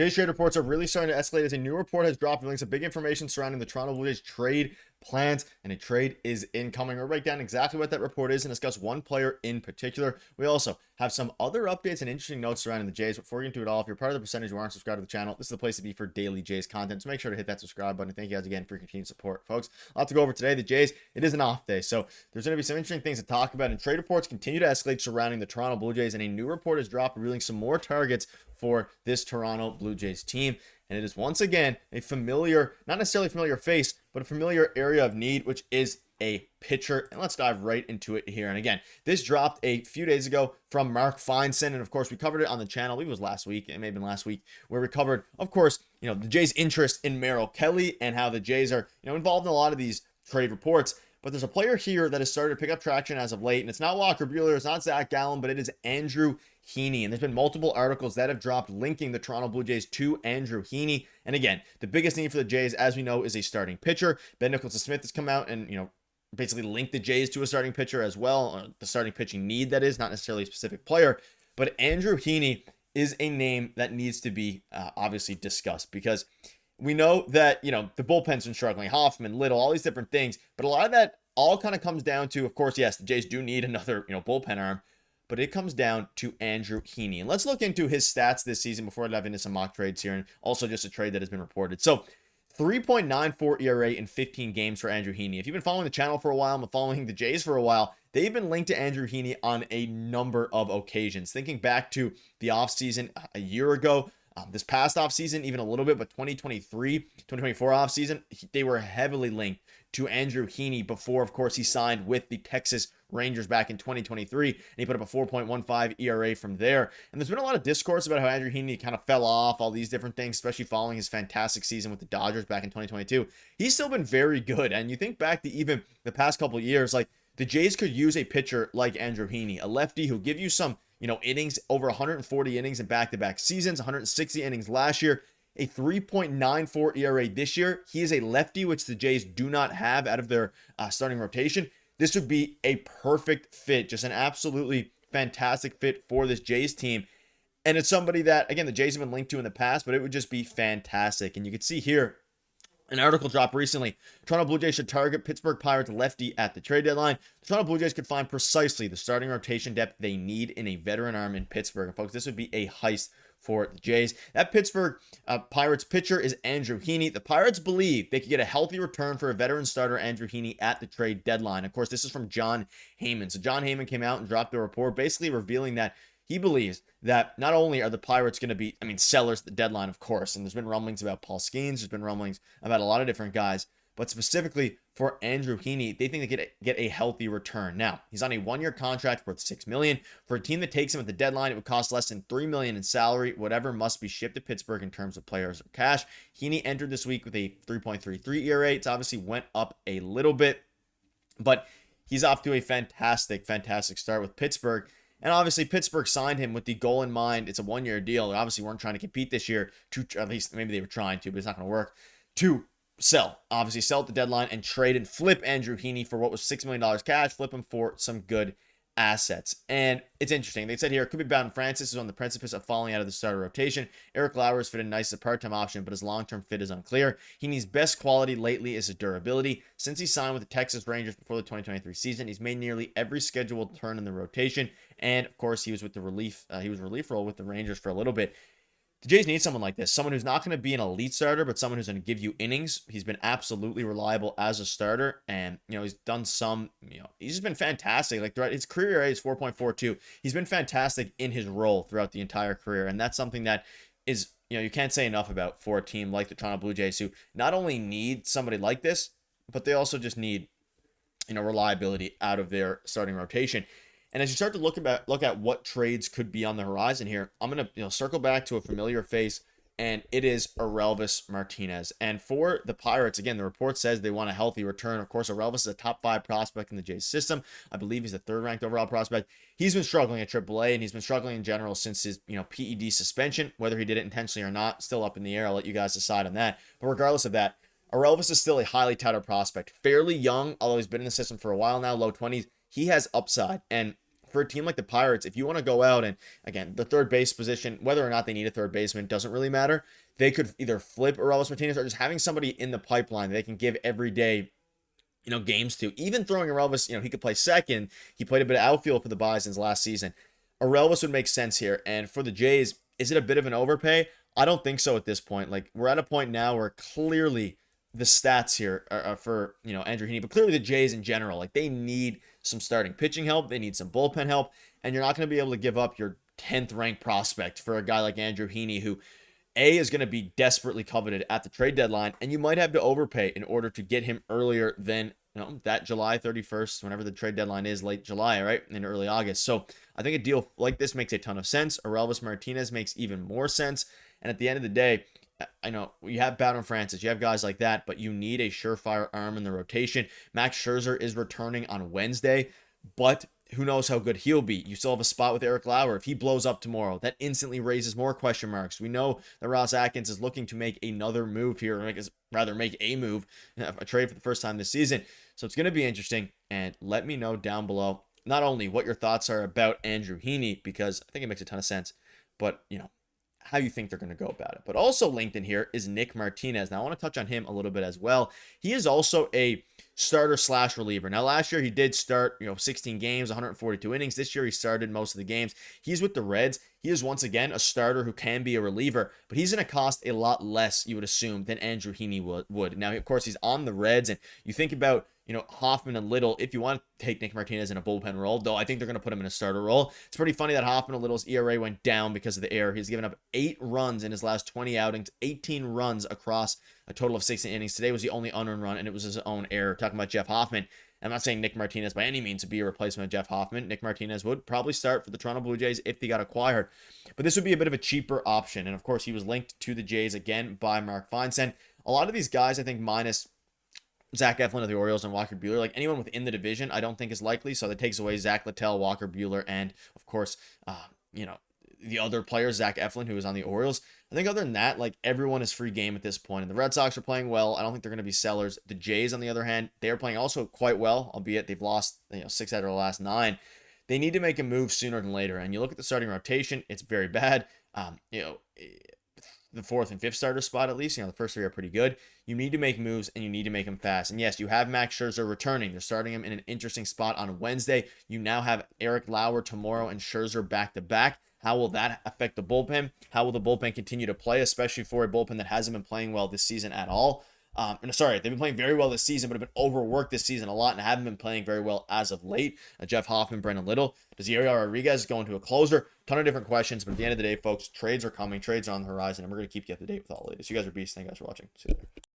Today's trade reports are really starting to escalate as a new report has dropped revealing some big information surrounding the Toronto Blue Jays trade plans, and a trade is incoming. We'll break down exactly what that report is and discuss one player in particular. We also have some other updates and interesting notes surrounding the Jays. Before we get into it all, if you're part of the percentage who aren't subscribed to the channel, this is the place to be for daily Jays content. So make sure to hit that subscribe button. Thank you guys again for your continued support, folks. A lot to go over today. The Jays, it is an off day, so there's going to be some interesting things to talk about, and trade reports continue to escalate surrounding the Toronto Blue Jays, and a new report has dropped revealing some more targets for this Toronto Blue Jays team. And it is once again a familiar, not necessarily familiar face, but a familiar area of need, which is a pitcher. And let's dive right into it here. And again, this dropped a few days ago from Mark Feinstein. And of course, we covered it on the channel. I believe it was last week. It may have been last week, where we covered, of course, the Jays' interest in Merrill Kelly and how the Jays are, involved in a lot of these trade reports. But there's a player here that has started to pick up traction as of late, and it's not Walker Buehler, it's not Zach Gallen, but it is Andrew Heaney. And there's been multiple articles that have dropped linking the Toronto Blue Jays to Andrew Heaney. And again, the biggest need for the Jays, as we know, is a starting pitcher. Ben Nicholson-Smith has come out and, basically linked the Jays to a starting pitcher as well, the starting pitching need, that is, not necessarily a specific player. But Andrew Heaney is a name that needs to be obviously discussed, because we know that, the bullpen's been struggling, Hoffman, Little, all these different things, but a lot of that all kind of comes down to, of course, yes, the Jays do need another, bullpen arm, but it comes down to Andrew Heaney. And let's look into his stats this season before I dive into some mock trades here, and also just a trade that has been reported. So 3.94 ERA in 15 games for Andrew Heaney. If you've been following the channel for a while, and following the Jays for a while, they've been linked to Andrew Heaney on a number of occasions. Thinking back to the offseason a year ago, this past offseason, even a little bit, but 2024 offseason, they were heavily linked to Andrew Heaney before, of course, he signed with the Texas Rangers back in 2023, and he put up a 4.15 ERA from there. And there's been a lot of discourse about how Andrew Heaney kind of fell off, all these different things, especially following his fantastic season with the Dodgers back in 2022. He's still been very good, and you think back to even the past couple of years, like the Jays could use a pitcher like Andrew Heaney, a lefty who give you some innings, over 140 innings in back-to-back seasons, 160 innings last year, a 3.94 ERA this year. He is a lefty, which the Jays do not have out of their starting rotation. This would be a perfect fit, just an absolutely fantastic fit for this Jays team. And it's somebody that, again, the Jays have been linked to in the past, but it would just be fantastic. And you can see here, an article dropped recently. Toronto Blue Jays should target Pittsburgh Pirates lefty at the trade deadline. The Toronto Blue Jays could find precisely the starting rotation depth they need in a veteran arm in Pittsburgh. And folks, this would be a heist for the Jays. That Pittsburgh Pirates pitcher is Andrew Heaney. The Pirates believe they could get a healthy return for a veteran starter, Andrew Heaney, at the trade deadline. Of course, this is from Jon Heyman. So Jon Heyman came out and dropped a report basically revealing that he believes that not only are the Pirates going to be, sellers at the deadline, of course, and there's been rumblings about Paul Skeens, there's been rumblings about a lot of different guys, but specifically for Andrew Heaney, they think they could get a healthy return. Now, he's on a one-year contract worth $6 million. For a team that takes him at the deadline, it would cost less than $3 million in salary, whatever must be shipped to Pittsburgh in terms of players or cash. Heaney entered this week with a 3.33 ERA. It's obviously went up a little bit, but he's off to a fantastic start with Pittsburgh. And obviously, Pittsburgh signed him with the goal in mind. It's a one-year deal. They obviously weren't trying to compete this year, at least maybe they were trying to, but it's not going to work, to sell. Obviously, sell at the deadline and trade and flip Andrew Heaney for what was $6 million cash, flip him for some good assets. And it's interesting. They said here, it could be Bowden Francis is on the precipice of falling out of the starter rotation. Eric Lauer is fit in nice as a part-time option, but his long-term fit is unclear. Heaney's best quality lately is his durability. Since he signed with the Texas Rangers before the 2023 season, he's made nearly every scheduled turn in the rotation. And of course, he was with the relief role with the Rangers for a little bit. The Jays need someone like this, someone who's not going to be an elite starter, but someone who's going to give you innings. He's been absolutely reliable as a starter, and he's done some. He's just been fantastic. Like throughout his career ERA is 4.42. He's been fantastic in his role throughout the entire career, and that's something that is you can't say enough about for a team like the Toronto Blue Jays, who not only need somebody like this, but they also just need reliability out of their starting rotation. And as you start to look at what trades could be on the horizon here, I'm going to circle back to a familiar face, and it is Aurelvis Martinez. And for the Pirates, again, the report says they want a healthy return. Of course, Aurelvis is a top 5 prospect in the Jays system. I believe he's the 3rd ranked overall prospect. He's been struggling at AAA, and he's been struggling in general since his PED suspension. Whether he did it intentionally or not, still up in the air. I'll let you guys decide on that. But regardless of that, Aurelvis is still a highly touted prospect. Fairly young, although he's been in the system for a while now, low 20s. He has upside, and for a team like the Pirates, if you want to go out and, again, the third base position, whether or not they need a third baseman doesn't really matter. They could either flip Aurelvis Martinez or just having somebody in the pipeline they can give every day, games to. Even throwing Aurelvis, he could play second. He played a bit of outfield for the Bisons last season. Aurelvis would make sense here. And for the Jays, is it a bit of an overpay? I don't think so at this point. Like, we're at a point now where clearly the stats here are for, Andrew Heaney, but clearly the Jays in general, like, they need some starting pitching help. They need some bullpen help. And you're not going to be able to give up your 10th ranked prospect for a guy like Andrew Heaney, who is going to be desperately coveted at the trade deadline, and you might have to overpay in order to get him earlier than that July 31st, whenever the trade deadline is, late July, right, in early August. So I think a deal like this makes a ton of sense. Aurelvis Martinez makes even more sense. And at the end of the day, I know you have Bowden Francis, you have guys like that, but you need a surefire arm in the rotation. Max Scherzer is returning on Wednesday, but who knows how good he'll be. You still have a spot with Eric Lauer. If he blows up tomorrow, that instantly raises more question marks. We know that Ross Atkins is looking to make another move here, or make a move, a trade for the first time this season. So it's going to be interesting. And let me know down below not only what your thoughts are about Andrew Heaney, because I think it makes a ton of sense, but how you think they're going to go about it. But also linked in here is Nick Martinez. Now I want to touch on him a little bit as well. He is also a starter / reliever. Now last year he did start, 16 games, 142 innings. This year he started most of the games. He's with the Reds. He is once again a starter who can be a reliever, but he's going to cost a lot less, you would assume, than Andrew Heaney would. Now, of course, he's on the Reds, and you think about, Hoffman and Little, if you want to take Nick Martinez in a bullpen role, though I think they're going to put him in a starter role. It's pretty funny that Hoffman and Little's ERA went down because of the error. He's given up 8 runs in his last 20 outings, 18 runs across a total of 16 innings. Today was the only unearned run, and it was his own error. Talking about Jeff Hoffman, I'm not saying Nick Martinez by any means to be a replacement of Jeff Hoffman. Nick Martinez would probably start for the Toronto Blue Jays if he got acquired, but this would be a bit of a cheaper option. And of course, he was linked to the Jays again by Mark Feinsand. A lot of these guys, I think, minus Zach Eflin of the Orioles and Walker Buehler, like anyone within the division, I don't think is likely. So that takes away Zach Littell, Walker Buehler, and of course, the other players, Zach Eflin, who is on the Orioles. I think other than that, like, everyone is free game at this point. And the Red Sox are playing well. I don't think they're going to be sellers. The Jays, on the other hand, they are playing also quite well, albeit they've lost 6 out of the last 9. They need to make a move sooner than later. And you look at the starting rotation, it's very bad. The 4th and 5th starter spot, at least, the first 3 are pretty good. You need to make moves, and you need to make them fast. And yes, you have Max Scherzer returning. They're starting him in an interesting spot on Wednesday. You now have Eric Lauer tomorrow and Scherzer back-to-back. How will that affect the bullpen? How will the bullpen continue to play, especially for a bullpen that hasn't been playing well this season at all? They've been playing very well this season, but have been overworked this season a lot and haven't been playing very well as of late. Jeff Hoffman, Brendan Little. Does Yariel Rodriguez go into a closer? Ton of different questions, but at the end of the day, folks, trades are coming. Trades are on the horizon, and we're going to keep you up to date with all of this. You guys are beasts. Thank you guys for watching. See you later.